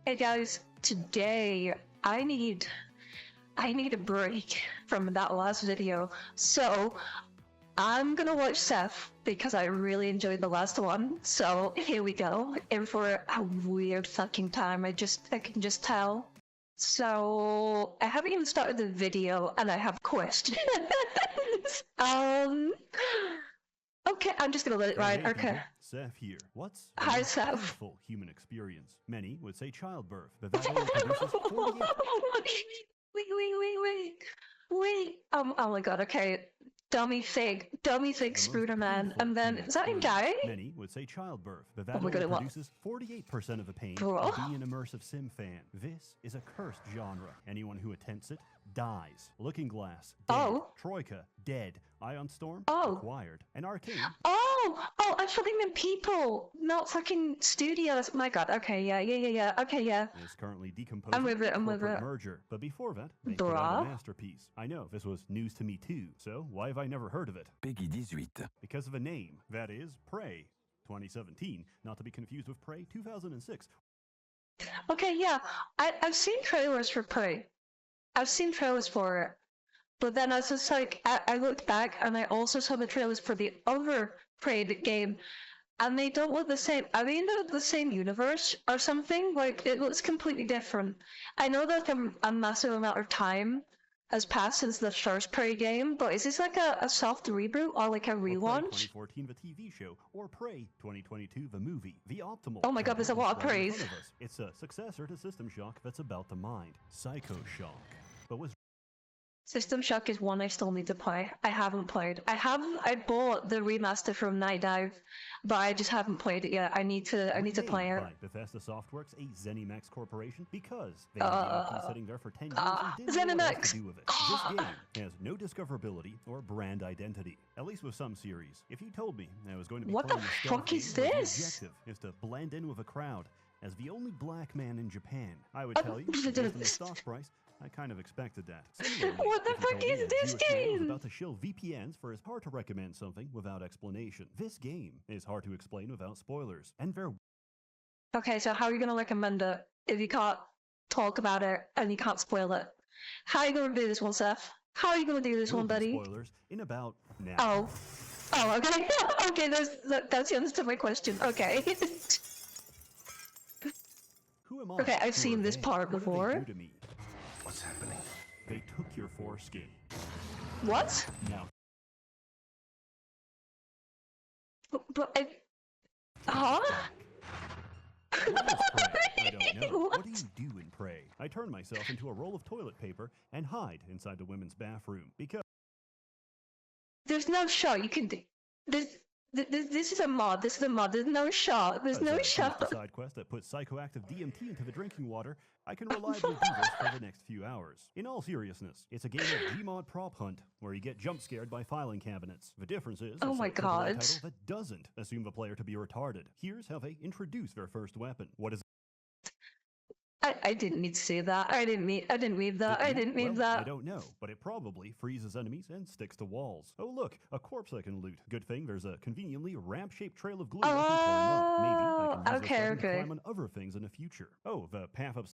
Hey guys, today I need a break from that last video, so I'm gonna watch Sseth because I really enjoyed the last one. So here we go, in for a weird fucking time. I can just tell. So I haven't even started the video and I have questions. Okay, I'm just gonna let it ride. Okay. Sseth here. What's Hi, a Sseth. painful human experience? Many would say childbirth, but that only produces 48. Wait. Oh my god. Okay. Dummy fig Spooderman, and then is that a guy? Many would say childbirth, but that Oh my only god, produces 48% of the pain Bro. of being an immersive sim fan. This is a cursed genre. Anyone who attempts it dies. Looking Glass, dead. Oh. Troika, dead. Ion Storm, Oh. acquired. And Arcane. Oh, I thought they meant people, not fucking studios. My god. Okay, yeah. Okay, yeah. Is currently decomposing. I'm with it. Merger. But before that, they put out a masterpiece. I know this was news to me too. So why have I never heard of it? Peggy 18. Because of a name. That is Prey 2017, not to be confused with Prey 2006. Okay, yeah. I've seen trailers for Prey. I've seen trailers for it. But then I was just like, I looked back and I also saw the trailers for the other Prey game, and they don't look the same. Are they in the same universe or something? Like, it looks completely different. I know that a massive amount of time has passed since the first Prey game, but is this like a soft reboot or like a relaunch? Prey 2014, the TV show, or Prey 2022, the movie, the optimal. Oh my god, there's a lot of praise. It's a successor to System Shock that's about the mind. Psycho Shock. But was System Shock is one I still need to play. I haven't played. I bought the remaster from Night Dive, but I just haven't played it yet. I need to play it. By Bethesda Softworks, a ZeniMax corporation, because they have been sitting there for 10 years and didn't know what else to do with it. This game has no discoverability or brand identity, at least with some series. If you told me I was going to be what the playing a fuck is game where this? the objective is to blend in with a crowd as the only black man in Japan, I would tell you, based on the stock price, I kind of expected that. Similarly, what the fuck is this game? About to shill VPNs for it's hard to recommend something without explanation. This game is hard to explain without spoilers, and there. Okay, so how are you gonna recommend it if you can't talk about it and you can't spoil it? How are you gonna do this one, Sseth? How are you gonna do this one, buddy? Spoilers in about now. Oh, okay. Okay, that's the answer to my question. Okay. Who am I? Okay, I've seen this part What before. did they do to me? What's happening? They took your foreskin. What? Now. But huh? What is Prey? I don't know. What? What do you do in Prey? I turn myself into a roll of toilet paper and hide inside the women's bathroom because There's no shot you can do. This is a mod. This is a mod. There's no shot. There's no shot. A side quest that puts psychoactive DMT into the drinking water. I can reliably do this for the next few hours. In all seriousness, it's a game of Gmod prop hunt where you get jump scared by filing cabinets. The difference is Oh my god. title that doesn't assume the player to be retarded. Here's how they introduce their first weapon. What is I didn't need to say that. I didn't mean that. I didn't mean that. I don't know, but it probably freezes enemies and sticks to walls. Oh look, a corpse I can loot. Good thing there's a conveniently ramp-shaped trail of glue I can climb up. Maybe I can use this weapon to climb on other things in the future. Oh, the path up.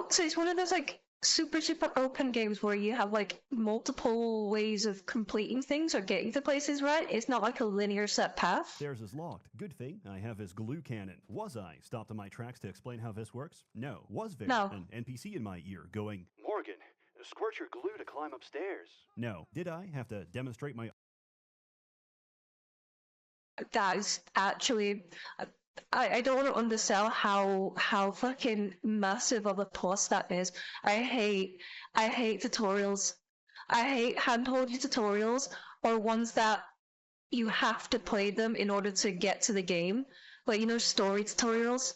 So it's one of those like super open games where you have like multiple ways of completing things or getting to places, right? It's not like a linear set path. Stairs is locked. Good thing I have this glue cannon. Was I stopped in my tracks to explain how this works? No. Was there an NPC in my ear going, Morgan, squirt your glue to climb upstairs? No. Did I have to demonstrate my... That is actually... I don't want to undersell how fucking massive of a plus that is. I hate tutorials. I hate hand-holding tutorials or ones that you have to play them in order to get to the game. Like, you know, story tutorials.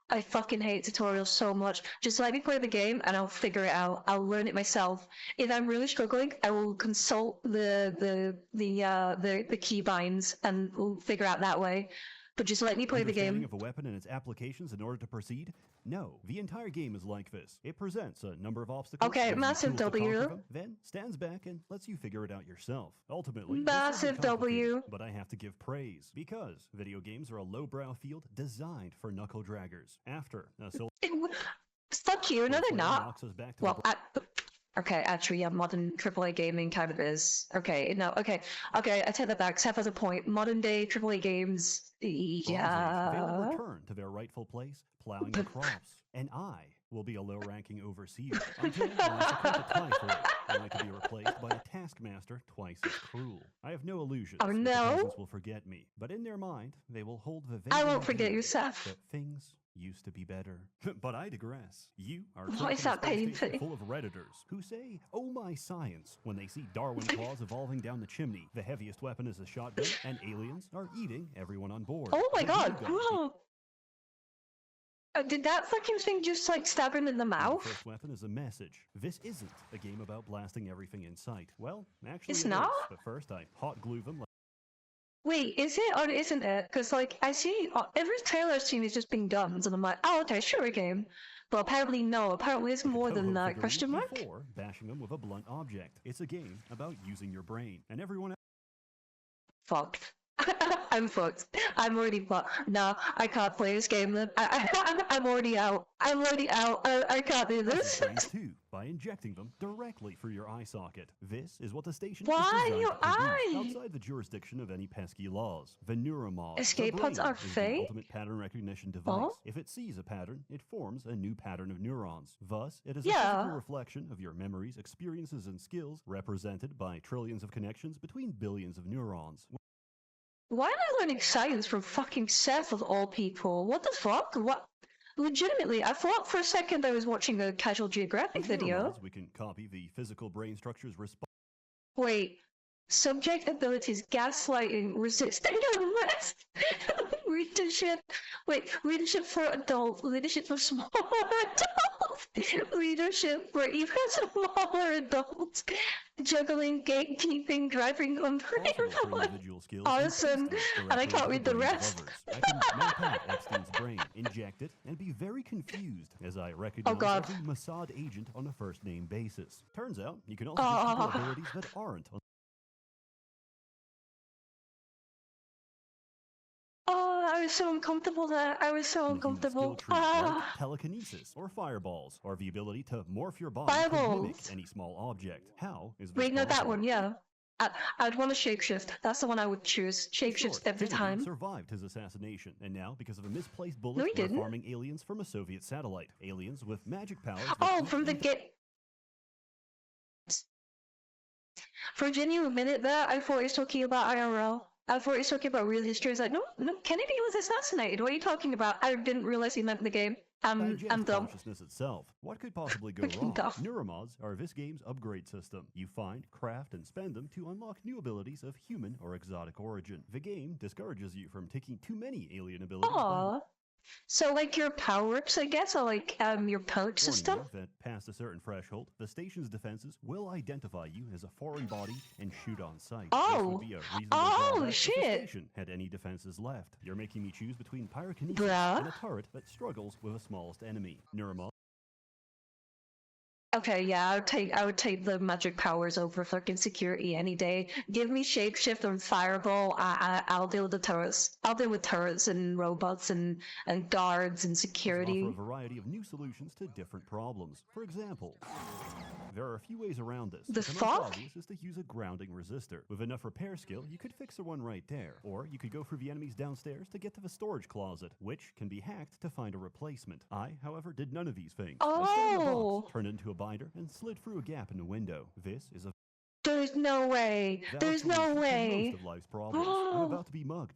I fucking hate tutorials so much. Just let me play the game and I'll figure it out. I'll learn it myself. If I'm really struggling, I will consult the keybinds and we'll figure out that way. but just let me play the Understanding game. of a weapon and its applications in order to proceed? No. The entire game is like this. It presents a number of obstacles, Okay, gives you massive tools to conquer W. them, then stands back and lets you figure it out yourself. Ultimately, this Massive isn't complicated, W. but I have to give praise because video games are a lowbrow field designed for knuckle draggers. After a Fuck you, no they're not. knocks us back to Well, okay, actually, yeah, modern AAA gaming kind of is. Okay, no, okay, I take that back. Sseth has a point. Modern day AAA games, They will yeah. return to their rightful place, plowing the crops, and I will be a low-ranking overseer until I succumb to typhoid, only to be replaced by a taskmaster twice as cruel. I have no illusions Oh, that no. the peasants will forget me, but in their mind, they will hold the I vague won't forget idea you, Sseth. that things used to be better. But I digress. You are What is trapped that in a space station painting? full of Redditors who say, "Oh my science," when they see Darwin claws evolving down the chimney, the heaviest weapon is a shotgun, and aliens are eating everyone on board. Oh my The god, blue gun whoa. Did that fucking thing just like stab him in the The mouth? first weapon is a message. This isn't a game about blasting everything in sight. Well, actually It's it not? is. But first I hot glue them. Wait, is it or isn't it? Because like I see every trailer I've seen is just being done, and I'm like, oh okay, sure, a game. But apparently no. Apparently it's more than that. figurines Question mark? before bashing them with a blunt object. It's a game about using your brain, and everyone Fucked. I'm fucked. I'm already fucked. No, I can't play this game then. I'm already out. I'm already out. I can't do this. brains too by injecting them directly through your eye socket. This is what the station Why is designed your to produce eye? outside the jurisdiction of any pesky laws. The neuromods. Escape the pods brain are is the fake? ultimate pattern recognition device. Oh? If it sees a pattern, it forms a new pattern of neurons. Thus, it is a Yeah. physical reflection of your memories, experiences, and skills, represented by trillions of connections between billions of neurons. Why am I learning science from fucking Sseth of all people? What the fuck? What? Legitimately, I thought for a second I was watching a Casual Geographic With video. neuromods, we can copy the physical brain structures Wait. Subject abilities, gaslighting, resisting arrest, leadership. Wait, leadership for adults, leadership for smaller adults, leadership for even smaller adults, juggling, gatekeeping, driving possible for umbrella. individual skills. Awesome. And And I can't read the rest. I can map out Epstein's brain, inject it, and be very confused as I recognize God. every Mossad agent on a first-name basis. Turns out you can also give people abilities that aren't. Oh, I was so uncomfortable there. I was so Skill uncomfortable. trees like Ah, telekinesis or fireballs, or the ability to morph your body to mimic Fireballs. any small object. How is this wait, no, that possible? one, yeah. I'd want to shapeshift. That's the one I would choose. In Shapeshift short, every Kennedy time. survived his assassination, and now, because of a misplaced bullet, No, he we're didn't. farming aliens from a Soviet satellite. Aliens with magic powers. that Oh, eat from the and get. For a genuine minute there, I thought he was talking about IRL. I thought he was talking about real history. I was like, no, Kennedy was assassinated. What are you talking about? I didn't realize he meant the game. I'm digest dumb. consciousness itself. What could possibly go Freaking wrong? dumb. Neuromods are this game's upgrade system. You find, craft, and spend them to unlock new abilities of human or exotic origin. The game discourages you from taking too many alien abilities. by Aw. So like your power-ups, I guess, or like your perk warning system? you that past a certain threshold, the station's defenses will identify you as a foreign body and shoot on sight. This Oh. would be a reasonable Oh, drawback if shit. the station had any defenses left. You're making me choose between pyrokinesis Bruh. and a turret that struggles with the smallest enemy. Neuromods Okay, yeah, I would take the magic powers over fucking security any day. Give me shapeshift and fireball. I'll deal with the turrets. I'll deal with turrets and robots and guards and security. offer a variety of new solutions to different problems. For example, there are a few ways around this. The but the most fuck? obvious is to use a grounding resistor. With enough repair skill, you could fix the one right there. Or you could go through the enemies downstairs to get to the storage closet, which can be hacked to find a replacement. I, however, did none of these things. I stayed in a Oh. box, turned into a binder, and slid through a gap in the window. This is a There's no way. valid There's no solution to way. most of life's problems. I'm Oh. about to be mugged.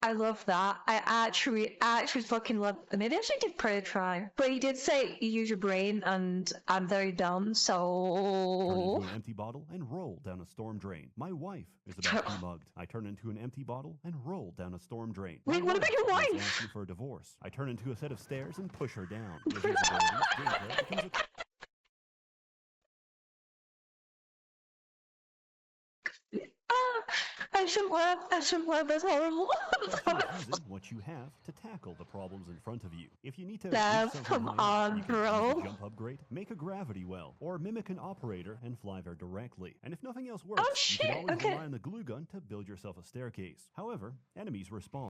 I love that. I actually fucking love. Maybe I should give Prey a try. But he did say you use your brain, and I'm very dumb, Turn so. into an empty bottle and roll down a storm drain. My wife is about to be mugged. I turn into an empty bottle and roll down a storm drain. My Wait, what about your is wife? asking for a divorce. I turn into a set of stairs and push her down. With these abilities, gameplay becomes a I shouldn't laugh. I shouldn't laugh. That's horrible. Using what you have to tackle the problems in front of you. If you need to Dad, reach come something higher, on, you can bro. use a jump upgrade, make a gravity well, or mimic an operator and fly there directly. And if nothing else works, Oh you shit! can always Okay. rely on the glue gun to build yourself a staircase. However, enemies respawn.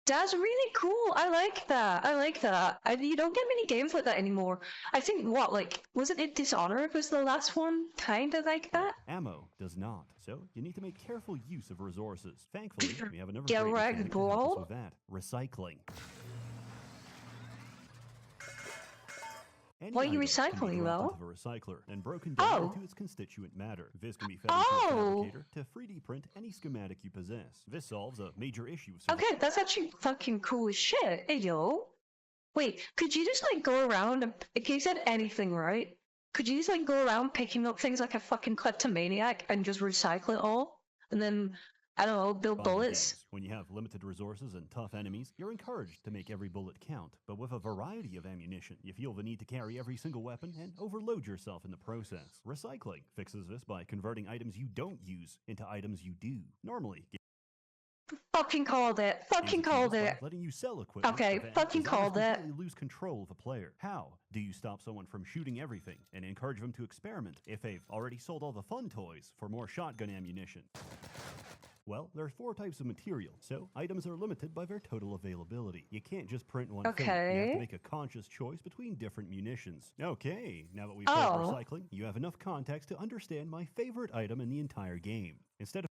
That's really cool. I like that. I like that. You don't get many games like that anymore. I think wasn't it Dishonored was the last one kind of like that? Ammo does not, so you need to make careful use of resources. Thankfully, we have another Get great wrecked, mechanic to help us bro. with that: recycling. Any What are you item can be recycling, dropped though? into a recycler and broken down Oh. into its constituent matter. This can be fed into a fabricator to 3D print any schematic you possess. This solves a major issue of Okay, that's actually fucking cool as shit. Hey yo. Wait, could you just like go around and if you said anything, right? Could you just like go around picking up things like a fucking kleptomaniac and just recycle it all? And then I don't know, build Fighting bullets? games. When you have limited resources and tough enemies, you're encouraged to make every bullet count. But with a variety of ammunition, you feel the need to carry every single weapon and overload yourself in the process. Recycling fixes this by converting items you don't use into items you do. Normally, Fucking called it. Fucking called it. letting you sell equipment. Okay, that fucking designers called it. completely lose control of a player. How do you stop someone from shooting everything and encourage them to experiment if they've already sold all the fun toys for more shotgun ammunition? Well, there's 4 types of material, so items are limited by their total availability. You can't just print one thing. You have Okay. to make a conscious choice between different munitions. Okay, now that we've covered recycling, you have enough context to understand my favorite item in the entire game. Instead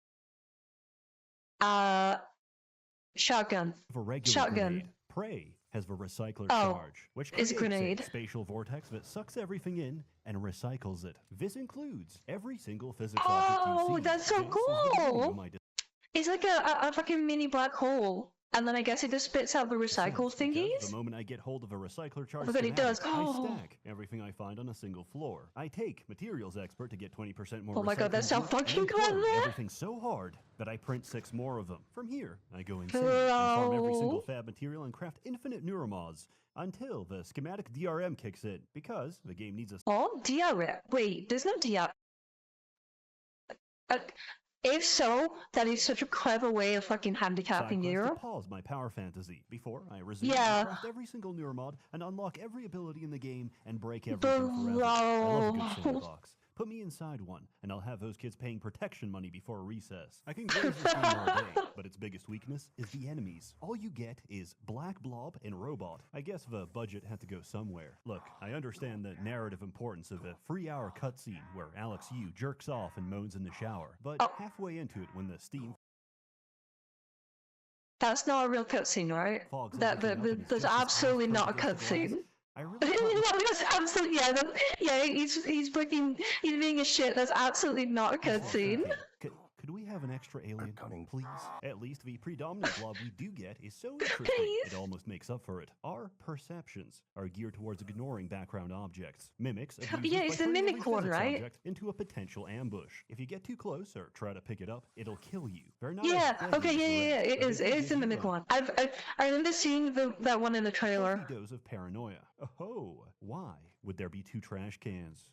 Shotgun. of a regular Shotgun. grenade, Prey has the recycler Oh, charge, which it's creates a grenade. a spatial vortex that sucks everything in and recycles it. This includes every single physics object you Oh, see. that's so This is the beginning of cool! my It's like a fucking mini black hole. And then I guess it just spits out the recycle sense, because thingies? the moment I get hold of a recycler charge, Oh my God, it does. schematic, Oh. I stack everything I find on a single floor. I take materials expert to get 20% more. Oh my God, that recycling sounds glue, and fucking I burn clever. everything so hard that I print 6 more of them. From here, I go insane and farm every single Bro. fab material and craft infinite neuromods until the schematic DRM kicks in, because the game needs a Oh, DRM. Wait, there's no DRM. If so, that is such a clever way of fucking handicapping side quest you. to pause my power fantasy before I resume Yeah. and craft every single neuromod and unlock every ability in the game and break everything forever. I love a good Bro. sandbox. Put me inside one, and I'll have those kids paying protection money before recess. I can graze this game all day, but its biggest weakness is the enemies. All you get is Black Blob and Robot. I guess the budget had to go somewhere. Look, I understand the narrative importance of a 3-hour cutscene where Alex Yu jerks off and moans in the shower, but halfway into it when the steam That's not a real cutscene, right? fogs That everything up and his there's chest is absolutely almost not a covered against the glass, cutscene. I really thought That's absolutely yeah. He's fucking he's being a shit. That's absolutely not a cutscene. Could we have an extra alien, cunning. please? At least the predominant blob we do get is so interesting, Please? it almost makes up for it. Our perceptions are geared towards ignoring background objects. Mimics abuse this Yeah, by it's the turning mimic every one, physics right? object into a potential ambush. If you get too close or try to pick it up, it'll kill you. They're not Yeah. as deadly Okay. as the Yeah. rest, It but is. they do It's the give you mimic a one. I remember seeing that one in the trailer. healthy dose of paranoia. Oh, why would there be 2 trash cans?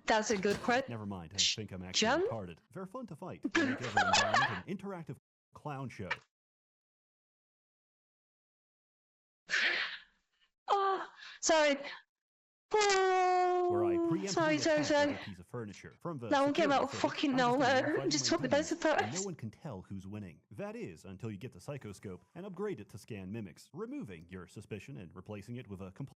That's a good question. Never mind, I think I'm actually Jen? retarded. They're fun to fight. They make every environment an interactive clown show. Oh, sorry. Oh, Where I preemptively sorry. attack every piece of furniture. From the That one came security out of footage, fucking I'm just nowhere. fighting Just my took me by demons, and surprise. no one can tell who's winning. That is, until you get the psychoscope and upgrade it to scan mimics, removing your suspicion and replacing it with a complete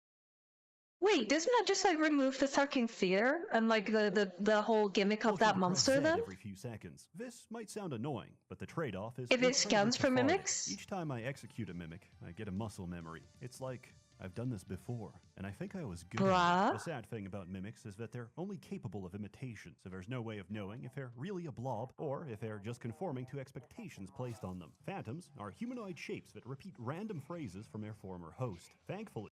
Wait, doesn't that just like remove the fucking fear and like the whole gimmick of that monster then? every few seconds. This might sound annoying, but the trade-off is If it incredibly scans for cathartic. mimics? Each time I execute a mimic, I get a muscle memory. It's like I've done this before, and I think I was good at Bruh. it. The sad thing about mimics is that they're only capable of imitation, so there's no way of knowing if they're really a blob or if they're just conforming to expectations placed on them. Phantoms are humanoid shapes that repeat random phrases from their former host. Thankfully,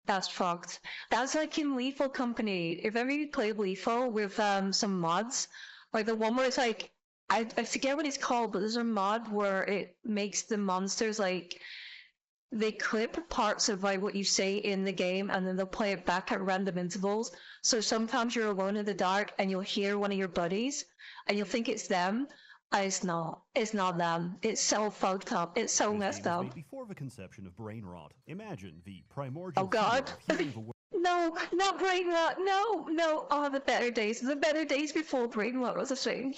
That's fucked. That's like in Lethal Company. If ever you played Lethal with some mods, like the one where it's like I forget what it's called, but there's a mod where it makes the monsters like they clip parts of like what you say in the game, and then they'll play it back at random intervals. So sometimes you're alone in the dark, and you'll hear one of your buddies, and you'll think it's them. It's not. It's not them. It's so fucked up. It's so This messed game was up. made before the conception of brain rot. Imagine the primordial Oh God. fear of hearing the word. No, not brain rot. No, no. Oh, the better days. The better days before brain rot was a thing.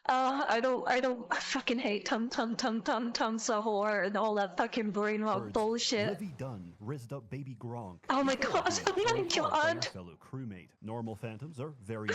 I fucking hate Tum Sahur and all that fucking brain rot Words, bullshit. Livy Dunn, rizzed up baby Gronk. Oh my Before God, being oh my thrown hard by your God. fellow crewmate. Normal phantoms are very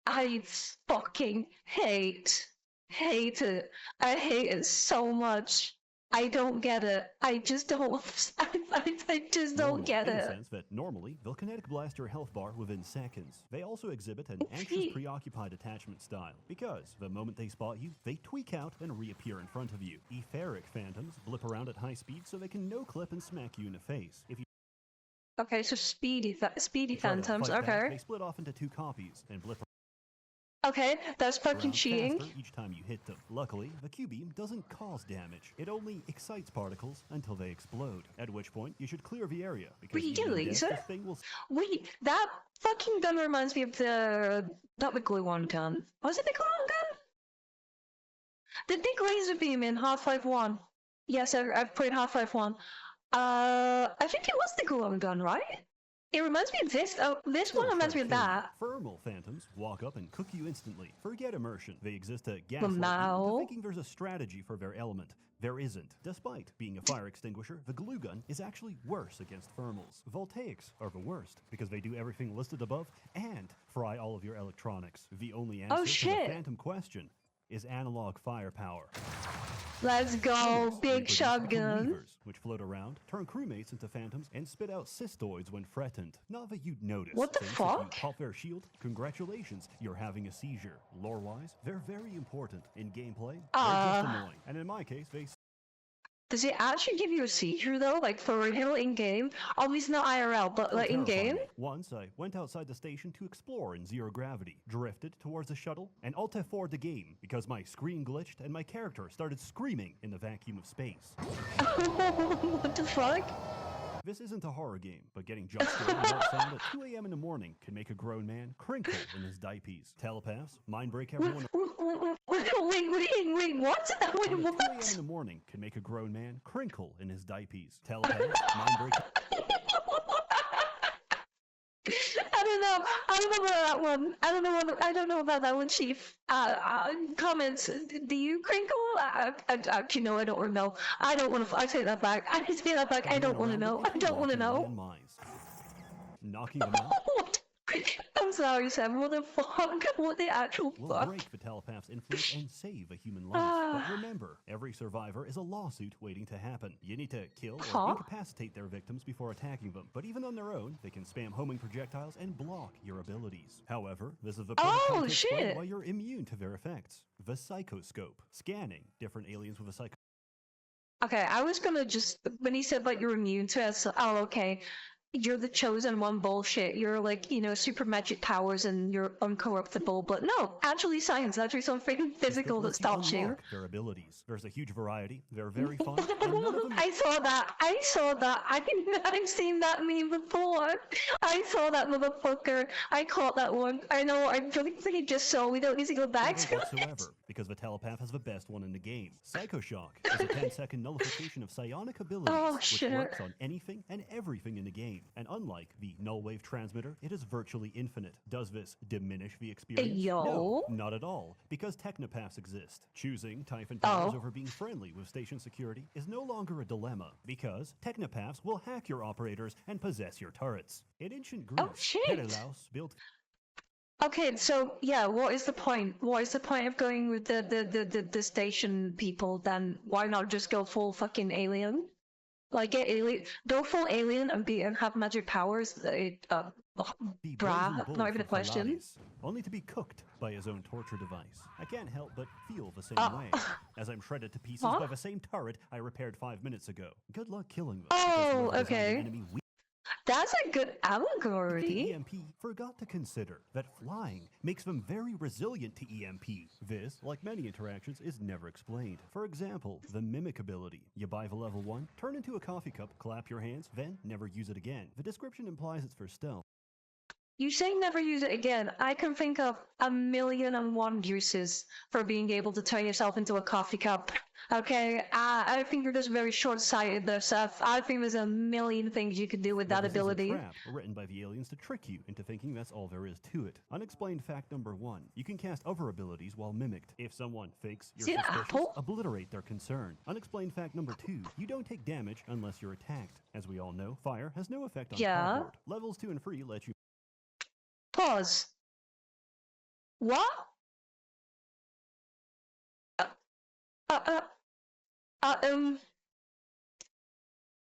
I fucking hate it. I hate it so much. I don't get it. I just don't. I just don't normal get in the it. sense that normally they'll kinetic blast your health bar within seconds. They also exhibit an anxious, Okay. preoccupied attachment style because the moment they spot you, they tweak out and reappear in front of you. Etheric phantoms blip around at high speed so they can no-clip and smack you in the face. If you Okay, so speedy try to phantoms. fight back, Okay. they split off into two copies and blip Okay, that's fucking around cheating. faster each time you hit them. Luckily, the Q-beam doesn't cause damage. It only excites particles until they explode, at which point you should clear the area because even in Really, death, sir? this thing will Wait, that fucking gun reminds me of not the glue-on gun. Was it the glue-on gun? The big laser beam in Half-Life 1. Yes, I've played Half-Life 1. I think it was the glue-on gun, right? It reminds me of this. Oh, this still one reminds me start of killing you. that. Thermal phantoms walk up and cook you instantly. Forget immersion. They exist to Well, gaslight you now. into thinking there's a strategy for their element. There isn't. Despite being a fire extinguisher, the glue gun is actually worse against thermals. Voltaics are the worst because they do everything listed above and fry all of your electronics. The only answer to the shit. phantom question is analog firepower. Let's go, Humans big reproduce shotgun. weavers, which float around, turn crewmates into phantoms, and spit out cystoids when threatened. Not that you'd notice. What the since fuck? If you pop their shield, congratulations, you're having a seizure. Lore-wise, they're very important. In gameplay, they're just annoying. And in my case, they Does it actually give you a seizure though? Like for real in game? Obviously not IRL, but like in terrify game? me. Once I went outside the station to explore in zero gravity, drifted towards the shuttle, and Alt-F4'd the game because my screen glitched and my character started screaming in the vacuum of space. What the fuck? This isn't a horror game, but getting jump scared and dark sound at 2 a.m. in the morning can make a grown man crinkle in his diapers. Telepaths, mind break everyone. Wait, what? And Wait, at 2 a.m. what? in the morning can make a grown man crinkle in his diapers. Telepaths, mind break. I don't know. I don't know about that one. I don't know about that one, Chief. Comments. Do you crinkle? Actually, no, I don't know. I don't want to. I take that back. I take that back. I don't want to know. I don't want to know. Knocking them out What? I'm sorry, Sam. What the fuck? What the actual will fuck? break the telepath's influence and save a human life. But remember, every survivor is a lawsuit waiting to happen. You need to kill or Huh? incapacitate their victims before attacking them. But even on their own, they can spam homing projectiles and block your abilities. However, this is the perfect time to explain shit. why you're immune to their effects. The psychoscope. Scanning different aliens with a psycho. Okay, I was gonna just when he said like you're immune to it. So, oh, okay. You're the chosen one bullshit. You're like, super magic powers and you're uncorruptible. But no, actually science, actually something physical that lets stops you. unlock their abilities. There's a huge variety. They're very fun. and none of them I saw that. I've seen that meme before. I saw that motherfucker. I caught that one. I know. I don't think he just saw. We don't need to go back to it. whatsoever, because the telepath has the best one in the game. Psychoshock is a 10-second nullification of psionic abilities, Oh, which shit. works on anything and everything in the game. And unlike the null wave transmitter, it is virtually infinite. Does this diminish the experience? Yo. No, not at all, because technopaths exist. Choosing Typhon powers Oh. over being friendly with station security is no longer a dilemma, because technopaths will hack your operators and possess your turrets. In ancient Greece, shit. Pericles built Okay, so yeah, what is the point? What is the point of going with the station people then? Why not just go full fucking alien? Like get alien, go full alien and have magic powers. the Bruh, brazen bull not even a from question. Phalaris, only to be cooked by his own torture device. I can't help but feel the same way, as I'm shredded to pieces Huh? by the same turret I repaired 5 minutes ago. Good luck killing them. Oh, because whoever designed an okay. enemy That's a good The allegory. EMP forgot to consider that flying makes them very resilient to EMP. This, like many interactions, is never explained. For example, the mimic ability. You buy the level 1, turn into a coffee cup, clap your hands, then never use it again. The description implies it's for stealth. You say never use it again. I can think of 1,000,001 uses for being able to turn yourself into a coffee cup. Okay, I think you're just very short-sighted there, Seth. I think there's a million things you could do with Now, that this ability. is a trap written by the aliens to trick you into thinking that's all there is to it. Unexplained fact number 1. You can cast other abilities while mimicked. If someone fakes you're See that suspicious, apple? obliterate their concern. Unexplained fact number 2. You don't take damage unless you're attacked. As we all know, fire has no effect on cardboard. Levels 2 and 3 let you Pause. What?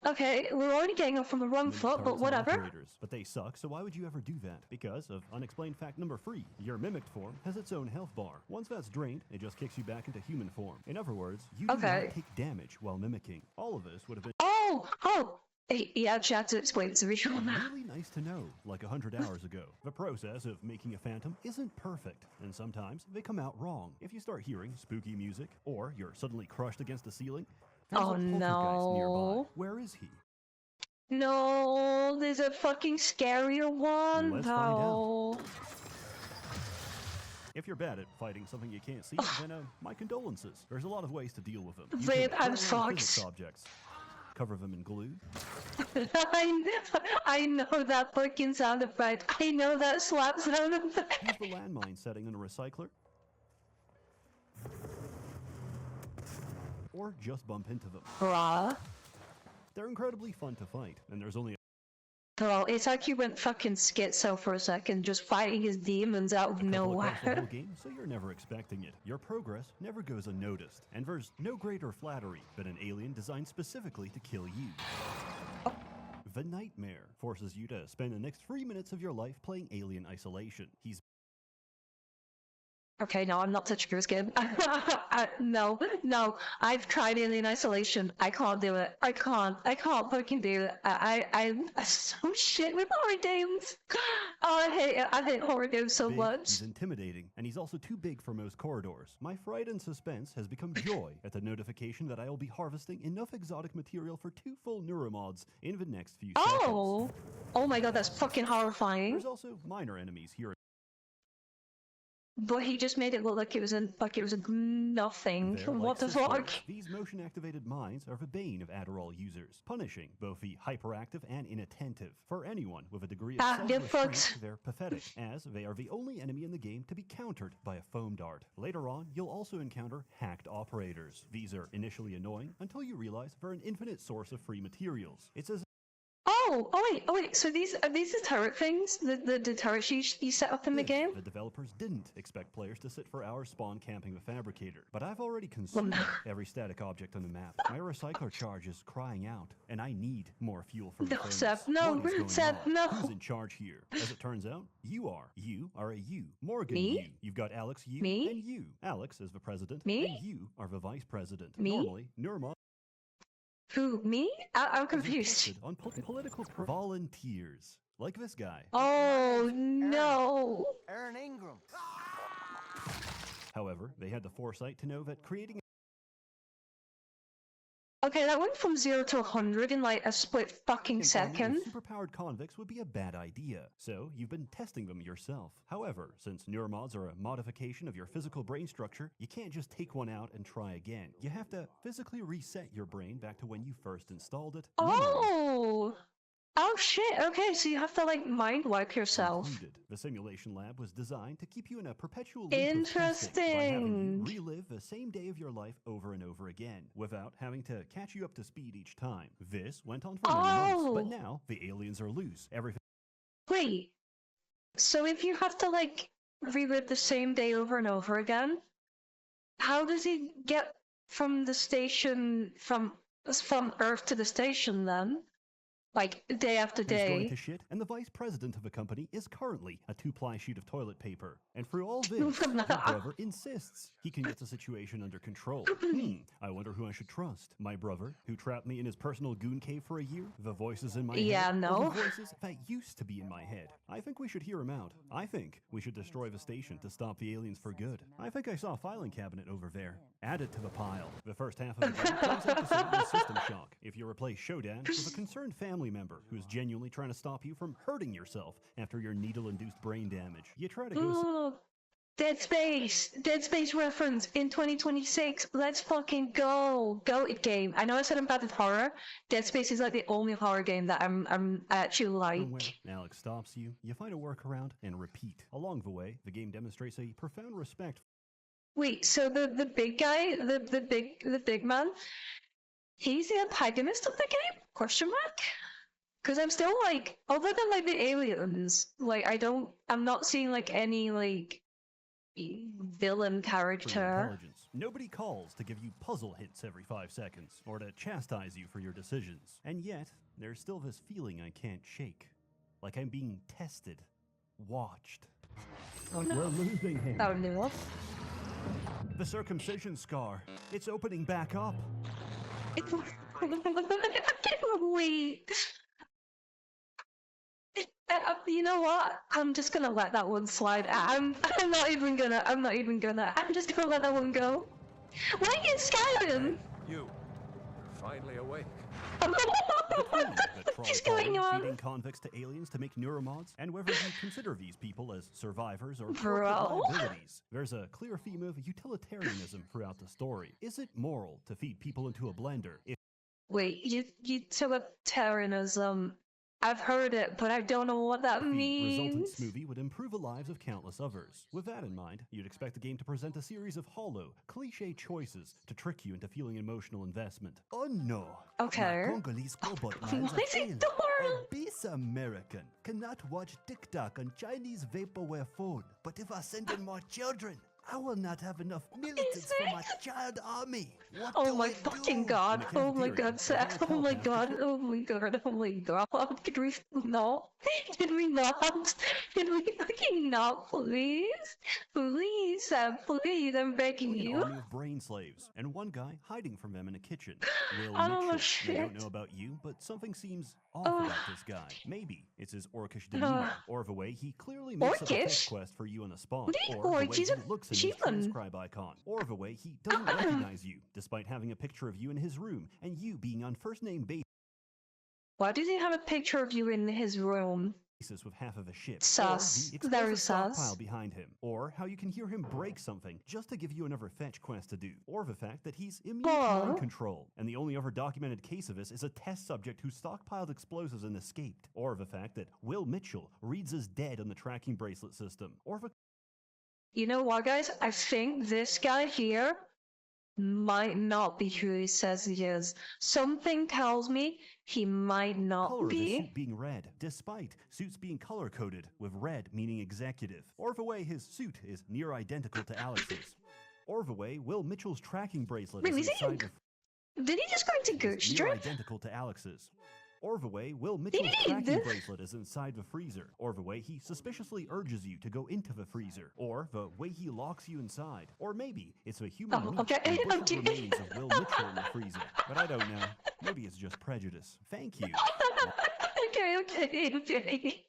Okay, we're already getting off from the wrong mimic foot, but targets and whatever. operators, but they suck, so why would you ever do that? Because of unexplained fact number 3. Your mimicked form has its own health bar. Once that's drained, it just kicks you back into human form. In other words, you do not take damage while mimicking. All of this would have been Yeah, chat to explain to me. really nice to know, like 100 hours ago. The process of making a phantom isn't perfect, and sometimes they come out wrong. If you start hearing spooky music, or you're suddenly crushed against the ceiling, there's a poltergeist nearby. Where is he? No, there's a fucking scarier one. Let's find out. If you're bad at fighting something you can't see, then my condolences. There's a lot of ways to deal with them. You Babe, can I'm throw around fucked. physics objects, cover them in glue. I know that fucking sound effect. I know that slap sound effect. Use the landmine setting on a recycler. Or just bump into them. Bruh. They're incredibly fun to fight, and there's only Bro, it's like you went fucking schizo for a second, just fighting his demons out of across the whole nowhere. game, so you're never expecting it. Your progress never goes unnoticed, and there's no greater flattery than an alien designed specifically to kill you. The Nightmare forces you to spend the next 3 minutes of your life playing Alien Isolation. He's Okay, no, I'm not touching this game. No, I've tried Alien Isolation. I can't do it. I can't fucking do it. I'm so shit with horror games. Oh, I hate it. I hate horror games so big, much. he's intimidating, and he's also too big for most corridors. My fright and suspense has become joy at the notification that I will be harvesting enough exotic material for 2 full neuromods in the next few seconds. Oh my god, that's fucking horrifying. There's also minor enemies here. But he just made it look like it was nothing. They're What the like fuck? sisters. These motion-activated mines are the bane of Adderall users, punishing both the hyperactive and inattentive. For anyone with a degree of Get self-restraint, fucked. they're pathetic, as they are the only enemy in the game to be countered by a foam dart. Later on, you'll also encounter hacked operators. These are initially annoying until you realize they're an infinite source of free materials. It's as Oh wait. So these are the turret things? The turrets you set up in the if game? the developers didn't expect players to sit for hours spawn camping the fabricator. But I've already consumed every static object on the map. My recycler charge is crying out, and I need more fuel from the No, furnace. Seth, no, What is going Seth, on? no. Who's in charge here? As it turns out, you are. You are a you. Morgan Me? you. You've got Alex you Me? and you. Alex is the president, Me? and you are the vice president. Me? Normally, Nurmod Who, me? I'm is confused. requested on political volunteers. Like this guy. Oh no. Aaron Ingram. However, they had the foresight to know that creating Okay, that went from 0 to 100 in like a split fucking second. superpowered convicts would be a bad idea, so you've been testing them yourself. However, since neuromods are a modification of your physical brain structure, you can't just take one out and try again. You have to physically reset your brain back to when you first installed it. Oh shit, okay, so you have to like mind wipe yourself. Included. The simulation lab was designed to keep you in a perpetual loop of testing by having you relive the same day of your life over and over again, without having to catch you up to speed each time. This went on for many months, but now the aliens are loose. Everything Wait, so if you have to like relive the same day over and over again, how does he get from the station from Earth to the station then? like day after Who's going day. to shit, and the vice president of a company is currently a 2-ply sheet of toilet paper. And for all this, your brother insists he can get the situation under control. I wonder who I should trust. My brother, who trapped me in his personal goon cave for a year? The voices in my head? Or no. the voices that used to be in my head? I think we should hear him out. I think we should destroy the station to stop the aliens for good. I think I saw a filing cabinet over there. Add it to the pile. The first half of the game turns out to sit in System Shock. If you replace Shodan with a concerned family member who's genuinely trying to stop you from hurting yourself after your needle-induced brain damage, you try to go... Ooh, Dead Space reference in 2026. Let's fucking go. Goated game. I know I said I'm bad at horror. Dead Space is like the only horror game that I'm actually like. When Alex stops you, you find a workaround and repeat. Along the way, the game demonstrates a profound respect. Wait, so the big guy, the big man, he's the antagonist of the game? Question mark? Because I'm still like, other than like the aliens, like I'm not seeing like any like villain character. Nobody calls to give you puzzle hits every 5 seconds, or to chastise you for your decisions. And yet, there's still this feeling I can't shake. Like I'm being tested. Watched. Oh no. We're losing him. Oh no. The circumcision scar. It's opening back up. Wait. You know what? I'm just gonna let that one slide. I'm not even gonna. I'm just gonna let that one go. Why are you scaring? You're finally awake. What's going on? Feeding convicts to aliens to make neuromods, and whether you consider these people as survivors or Bro. liabilities, there's a clear theme of utilitarianism throughout the story. Is it moral to feed people into a blender? Wait, utilitarianism. I've heard it, but I don't know what that The resultant means. smoothie would improve the lives of countless others. With that in mind, you'd expect the game to present a series of hollow, cliché choices to trick you into feeling emotional investment. Oh no! Okay. My Congolese robot What minds are is it failed. doing? A base American cannot watch TikTok on Chinese vaporware phone. But if I send in more children, I will not have enough militants for my child army. What Oh do my I fucking do? god. In the Oh my cafeteria, god, Seth. Oh my god. Oh my god. Oh my god. Could we not? Can we not? Can we fucking not, please? Please, Seth, please. I'm begging An you. army of brain slaves, and one guy hiding from them in a kitchen. Will Oh, Mitchell. I shit. don't know about you, but something seems off about this guy. Maybe it's his orcish demeanor, or the way he clearly makes up a Orcish? fetch quest for you on the spot, What are you or the way orcs? He's he a looks in his human. transcribe icon, or the way he doesn't recognize you, despite having a picture of you in his room, and you being on first-name Why does he have a picture of you in his room? basis with half of a ship, Sus. or the Very explosive stockpile sus. behind him, or how you can hear him break something just to give you another fetch quest to do, or the fact that he's immune to Well. mind control, and the only other documented case of this is a test subject who stockpiled explosives and escaped, or the fact that Will Mitchell reads as dead on the tracking bracelet system, or the You know what, guys? I think this guy here might not be who he says he is. Something tells me he might not color of his be. suit being red, despite suits being color-coded with red meaning executive, or the way his suit is near identical to Alex's, or the way Will Mitchell's tracking bracelet Wait, is is he- inside the Did he just go into Goose near Strip? identical to Alex's. Or the way Will Mitchell's he tracking this? bracelet is inside the freezer. Or the way he suspiciously urges you to go into the freezer. Or the way he locks you inside. Or maybe it's the human Oh, meat okay, and busted okay. remains of Will Mitchell in the freezer. But I don't know. Maybe it's just prejudice. Thank you. Okay.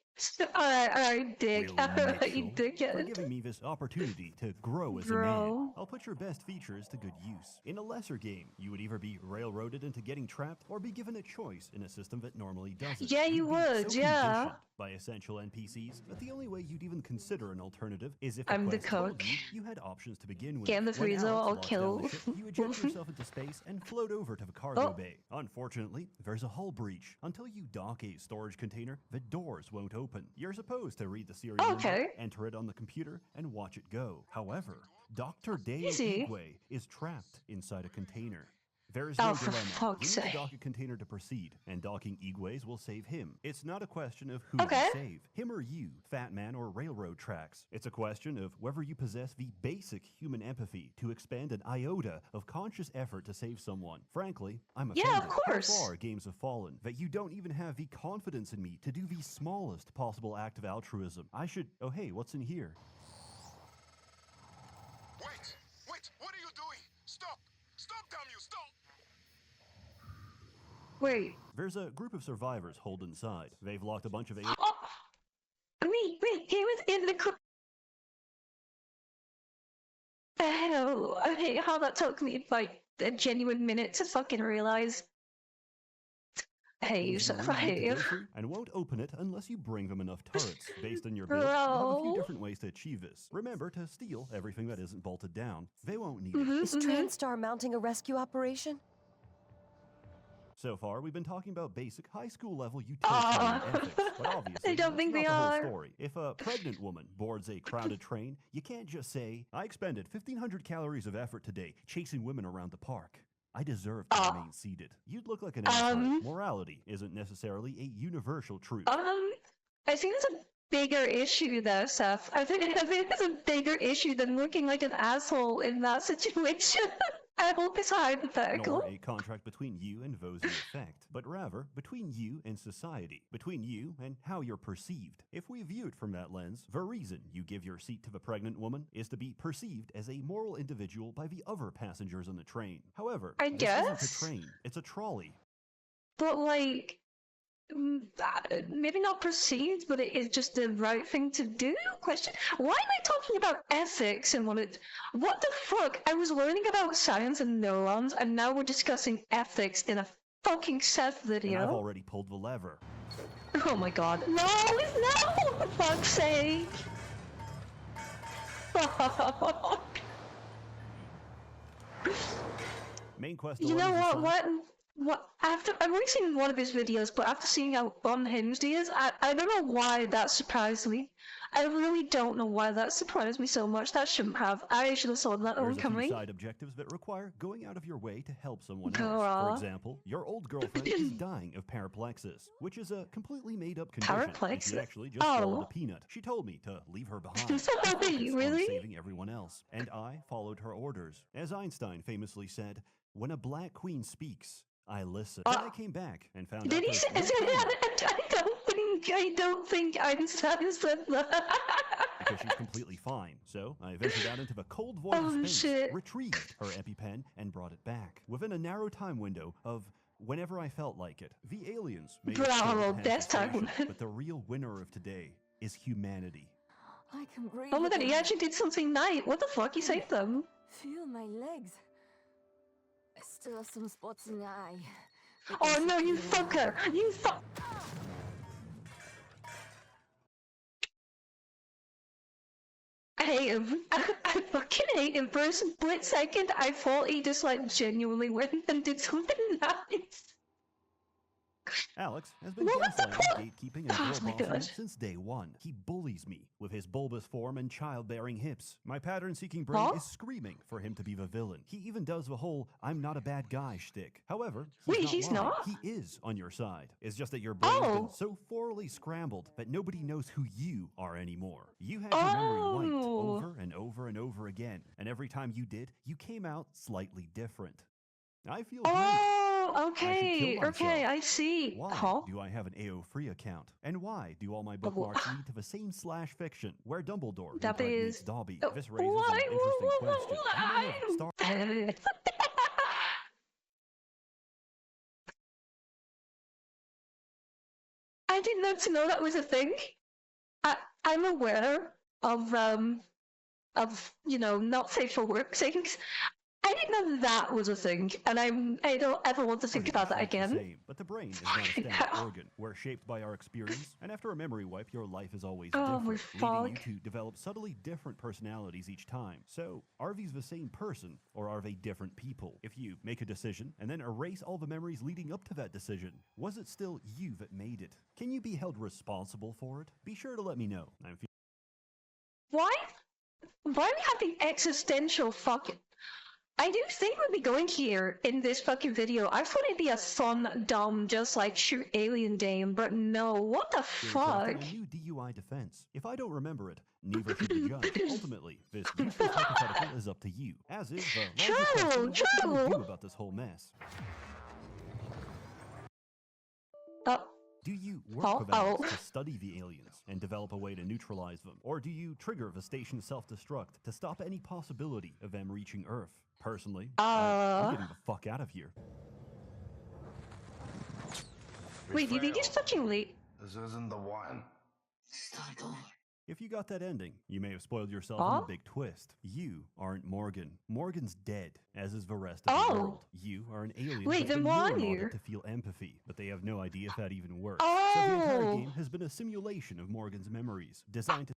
Alright, Dick. Will Alright, Mitchell, for dickhead. giving me this opportunity to grow as a man. Bro. I'll put your best features to good use. In a lesser game, you would either be railroaded into getting trapped or be given a choice in a system that normally doesn't. Yeah, you You'd be would, so yeah. conditioned by essential NPCs that the only way you'd even consider an alternative is if I'm a the quest told cook. you had options to begin with. Get in the When freezer, Alex I'll locks down kill. the ship, you eject yourself into space and float over to the cargo Oh. bay. Unfortunately, there's a hull breach. Until you dock a storage container, the doors won't open. You're supposed to read the serial number, Okay. enter it on the computer, and watch it go. However, Dr. Deo Easy. Igwe is trapped inside a container. There is Oh, no for dilemma. fuck's You need to sake. dock a container to proceed, and docking Igways will save him. It's not a question of who Okay. you save, him or you, Fat Man or Railroad Tracks. It's a question of whether you possess the basic human empathy to expend an iota of conscious effort to save someone. Frankly, I'm offended Yeah, of course. how far games have fallen that you don't even have the confidence in me to do the smallest possible act of altruism. I should... Oh hey, what's in here? Wait! Wait! What are you doing? Stop! Stop, damn you! Stop! Wait. There's a group of survivors holed inside. They've locked a bunch of aliens. Oh! Wait, he was in the hell, I hate how that took me like a genuine minute to fucking realize. I hate you, Sseth, I hate you. And won't open it unless you bring them enough turrets. Based on your build, you have a few Bro. different ways to achieve this. Remember to steal everything that isn't bolted down. They won't need Mm-hmm. it. Is TrainStar mounting a rescue operation? So far, we've been talking about basic high school level utilitarian ethics, but obviously I don't think that's they not the are. whole story. If a pregnant woman boards a crowded train, you can't just say, I expended 1,500 calories of effort today chasing women around the park. I deserve to remain seated. You'd look like an asshole. Morality isn't necessarily a universal truth. I think it's a bigger issue though, Sseth. I think it's a bigger issue than looking like an asshole in that situation. I hope it's hypothetical. Nor a contract between you and those you affect, but rather between you and society, between you and how you're perceived. If we view it from that lens, the reason you give your seat to the pregnant woman is to be perceived as a moral individual by the other passengers on the train. However, I this guess. isn't a train, it's a trolley. But like, maybe not perceived, but it is just the right thing to do? Question. Why am I talking about ethics and what the fuck? I was learning about science and neurons, and now we're discussing ethics in a fucking Sseth And I've video. already pulled the lever. Oh my god. No, for fuck's sake. Main quest You know 11 is what? assigned- What? After I've only seen one of his videos, but after seeing how unhinged he is, I don't know why that surprised me. I really don't know why that surprised me so much. That shouldn't have. I should have saw that There's one a few coming. side objectives that require going out of your way to help someone else. Girl. For example, your old girlfriend is dying of paraplexis, which is a completely made-up condition. And Paraplexis? she actually just Oh. swallowed a peanut. She told me to leave her behind. and Wait, focus on really? saving everyone else. And I followed her orders. As Einstein famously said, when a black queen speaks, I listen. Then I came back and found out Did he there's say? no camera I don't think Einstein said that. because she's completely fine. So I ventured out into the cold void of Oh, space, shit. retrieved her EpiPen, and brought it back. Within a narrow time window of whenever I felt like it. The aliens may have Bravo, killed the best time Constellation, window. but the real winner of today is humanity. I can breathe. Oh my god, he again. actually did something nice. What the fuck? He saved them. Feel my legs. I still have some spots in the eye. but Oh they no, should you be fucker! You fuck! I hate him. I fucking hate him. For a split second, I thought he just like genuinely went and did something nice. Alex has been What was the gaslighting, point? gatekeeping, and Oh girl my bossing God. since day one. He bullies me with his bulbous form and childbearing hips. My pattern-seeking brain Huh? is screaming for him to be the villain. He even does the whole "I'm not a bad guy" shtick. However, Wait, he's he's lying. not? He is on your side. It's just that your brain's been Oh. so thoroughly scrambled that nobody knows who you are anymore. You had your memory wiped Oh. over and over and over again, and every time you did, you came out slightly different. I feel great. Oh, kill okay, okay, myself. I see. Why Huh? do I have an AO free account? And why do all my well, bookmarks lead to the same slash fiction where Dumbledore That impregnates is- Dobby? Oh, This raises why? an interesting question. You may have Star- I didn't know to know that was a thing. I'm aware of not safe for work things. I didn't know that was a thing, and I don't ever want to think Organs about that shape the again. same, but the brain is not a Fucking static hell. organ. We're shaped by our experience, and after a memory wipe, your life is always Oh, different, my leading you fuck. to develop subtly different personalities each time. So, are these the same person, or are they different people? If you make a decision and then erase all the memories leading up to that decision, was it still you that made it? Can you be held responsible for it? Be sure to let me know. Why Why are we having existential fucking... I do think we'd be going here in this fucking video. I thought it'd be a fun, dumb, just like shoot alien game, but no, what the You're fuck? attempting a new DUI defense. If I don't remember it, neither should the judge. Ultimately, this useless hypothetical is up to you, as is the larger question of what you're gonna do about this whole mess. Do you work with aliens to study the aliens and develop a way to neutralize them? Or do you trigger Vestation's self-destruct to stop any possibility of them reaching Earth? Personally, I'm getting the fuck out of here. Wait, do you think he's fucking late? This isn't the one. If you got that ending, you may have spoiled yourself in a big twist. You aren't Morgan. Morgan's dead, as is the rest of the world. You are an alien Wait, that's then been why are neuromodded you? to feel empathy, but they have no idea if that even works. So the entire game has been a simulation of Morgan's memories, designed to...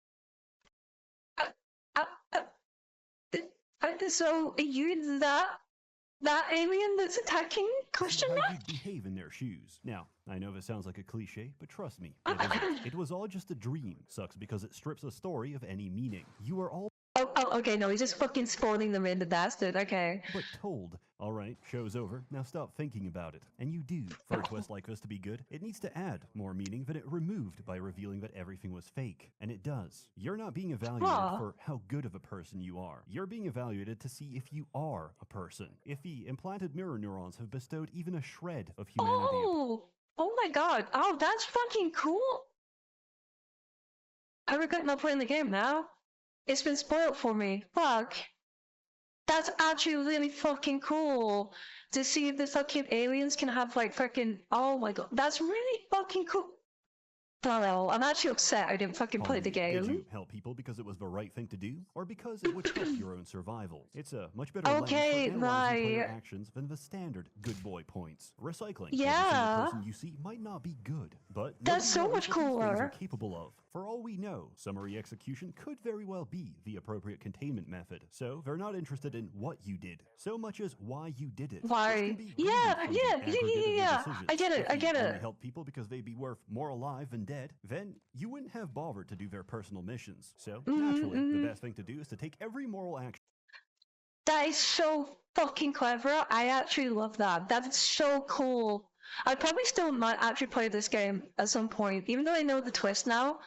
So, are you that alien that's attacking? Question how mark? you'd behave in their shoes. Now, I know this sounds like a cliche, but trust me, it was all just a dream. Sucks because it strips a story of any meaning. You are all Okay, no, he's just fucking spawning them in the bastard, okay. but told. Alright, show's over, now stop thinking about it. And you do. For a twist like this to be good, it needs to add more meaning than it removed by revealing that everything was fake. And it does. You're not being evaluated for how good of a person you are. You're being evaluated to see if you are a person. If the implanted mirror neurons have bestowed even a shred of humanity. Oh my god. Oh, that's fucking cool. I regret not playing the game now. It's been spoiled for me. Fuck. That's actually really fucking cool. To see if the fucking aliens can have like fucking... Oh my god. That's really fucking cool. Well, I'm actually upset I didn't fucking play the game. Did you help people because it was the right thing to do, or because it would help your own survival? It's a much better lens for analyzing player actions than the standard good boy points. Recycling. Every single person you see might not be good, but that's so much cooler. Are capable of. For all we know, summary execution could very well be the appropriate containment method. So they're not interested in what you did, so much as why you did it. Why? Yeah. I get it. If you only help people because they'd be worth more alive than dead, then you wouldn't have bothered to do their personal missions. So, naturally, the best thing to do is to take every moral action. That is so fucking clever. I actually love that. That's so cool. I probably still might actually play this game at some point, even though I know the twist now.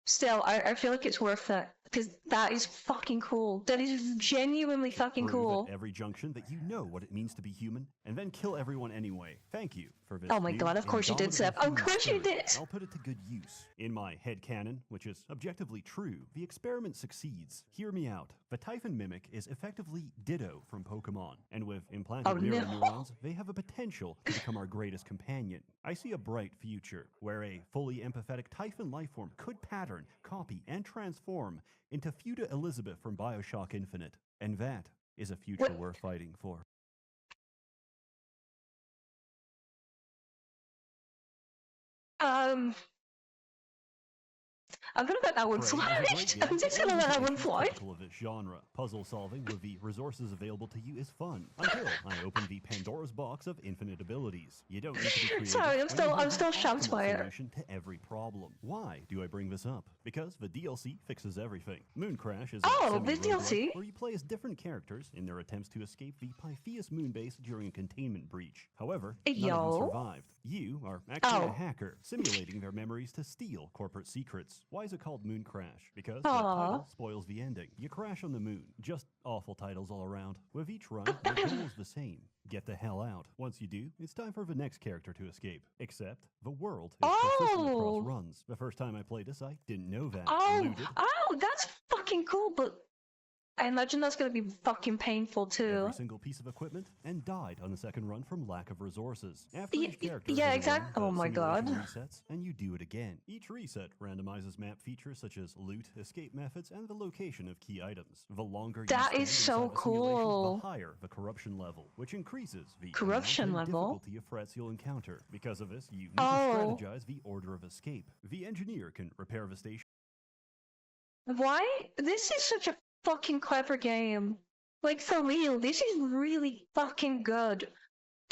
Still, I feel like it's worth it. Because that is fucking cool. That is genuinely fucking cool. At every junction that you know what it means to be human, and then kill everyone anyway. Thank you for this. Oh my god, of course you did, Sseth. Of course you did! I'll put it to good use. In my headcanon, which is objectively true, the experiment succeeds. Hear me out. The Typhon Mimic is effectively Ditto from Pokemon, and with implanted mirror neurons, they have a potential to become our greatest companion. I see a bright future, where a fully empathetic Typhon lifeform could pattern, copy, and transform into Futa Elizabeth from BioShock Infinite. And that is a future worth fighting for. I'm gonna let that one fly. I'm just gonna let that one fly. Of its genre. Puzzle solving with the resources available to you is fun. Until I open the Pandora's box of infinite abilities. You don't need to be creative. Sorry, I'm still shocked by it. Solution to every problem. Why do I bring this up? Because the DLC fixes everything. Mooncrash is a the DLC where you play as different characters in their attempts to escape the Pythias moonbase during a containment breach. However, none of them survived. You are actually a hacker, simulating their memories to steal corporate secrets. Why is it called Mooncrash? Because the title spoils the ending. You crash on the moon. Just awful titles all around. With each run, the goal is the same. Get the hell out. Once you do, it's time for the next character to escape. Except, the world is persistent across runs. The first time I played this, I didn't know that. That's fucking cool, but I imagine that's gonna be fucking painful too. Every single piece of equipment, and died on the second run from lack of resources. After each character exactly. Oh my god. Resets, and you do it again. Each reset randomizes map features such as loot, escape methods, and the location of key items. The longer you is so cool. The higher the corruption level, which increases the difficulty of threats you'll encounter. Because of this, you need to strategize the order of escape. The engineer can repair the station. Why? This is such a fucking clever game. Like, for real, this is really fucking good.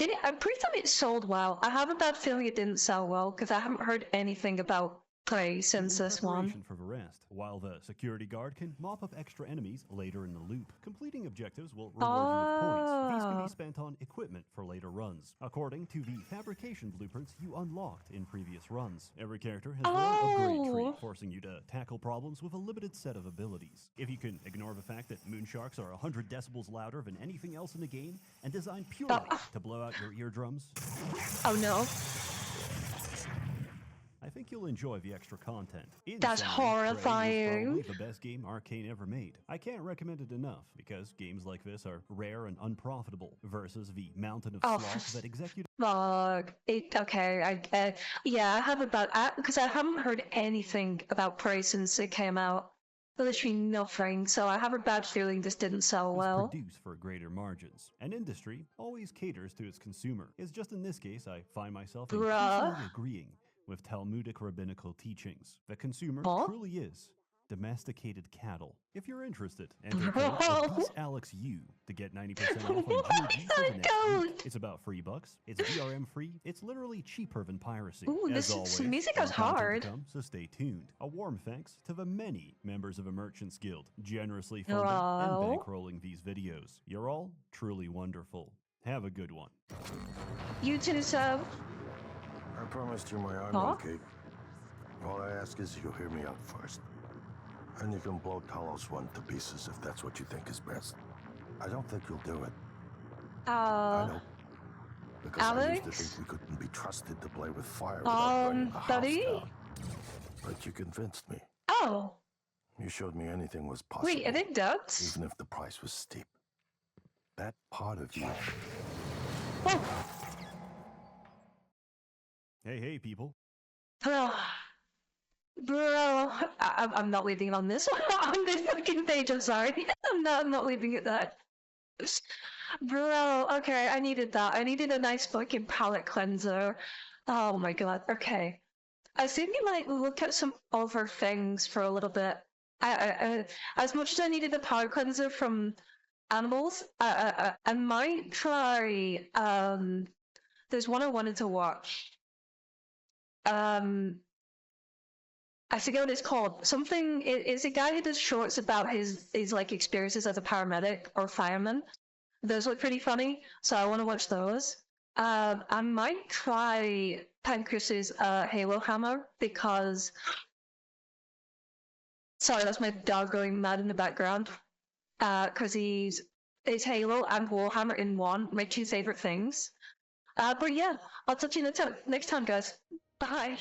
I'm pretty sure it sold well. I have a bad feeling it didn't sell well, because I haven't heard anything about play since this one. Preparation for the rest, while the security guard can mop up extra enemies later in the loop. Completing objectives will reward you with points. These can be spent on equipment for later runs, according to the fabrication blueprints you unlocked in previous runs. Every character has their own upgrade tree, forcing you to tackle problems with a limited set of abilities. If you can ignore the fact that moonsharks are 100 decibels louder than anything else in the game and designed purely to blow out your eardrums, oh no. I think you'll enjoy the extra content. That's horrifying. Prey is probably the best game Arcane ever made. I can't recommend it enough, because games like this are rare and unprofitable, versus the mountain of sloth that executives... Fuck. Okay, yeah, I have about... Because I haven't heard anything about Prey since it came out. Literally nothing, so I have a bad feeling this didn't sell well. Produced for greater margins. An industry always caters to its consumer. It's just in this case I find myself increasingly agreeing with Talmudic rabbinical teachings. The consumer truly is domesticated cattle. If you're interested, enter code AlexU to get 90% off on GOG for the next week. It's about $3. It's DRM free. It's literally cheaper than piracy. Ooh, As this always, music is hard. So stay tuned. A warm thanks to the many members of the Merchants Guild generously funding and bankrolling these videos. You're all truly wonderful. Have a good one. You too, Seb. I promised you my arm, Kate. All I ask is you hear me out first. And you can blow Talos 1 to pieces if that's what you think is best. I don't think you'll do it. I know. Because I used to think we couldn't be trusted to play with fire without burning the house down. But you convinced me. Oh. You showed me anything was possible. Wait, I think that's... Even if the price was steep. That part of you... Oh. Hey, people. Hello. Bro, I'm not leaving it on this one. On this fucking page, I'm sorry. I'm not leaving it that. Bro, okay, I needed that. I needed a nice fucking palette cleanser. Oh my god, okay. I think we might look at some other things for a little bit. As much as I needed a palette cleanser from animals, I might try, there's one I wanted to watch. I forget what it's called. Something, it's a guy who does shorts about his like experiences as a paramedic or fireman. Those look pretty funny, so I want to watch those. I might try Pancras's Halo hammer because... Sorry, that's my dog going mad in the background. Because it's Halo and Warhammer in one, my two favorite things. But yeah, I'll talk to you next time, guys. Bye.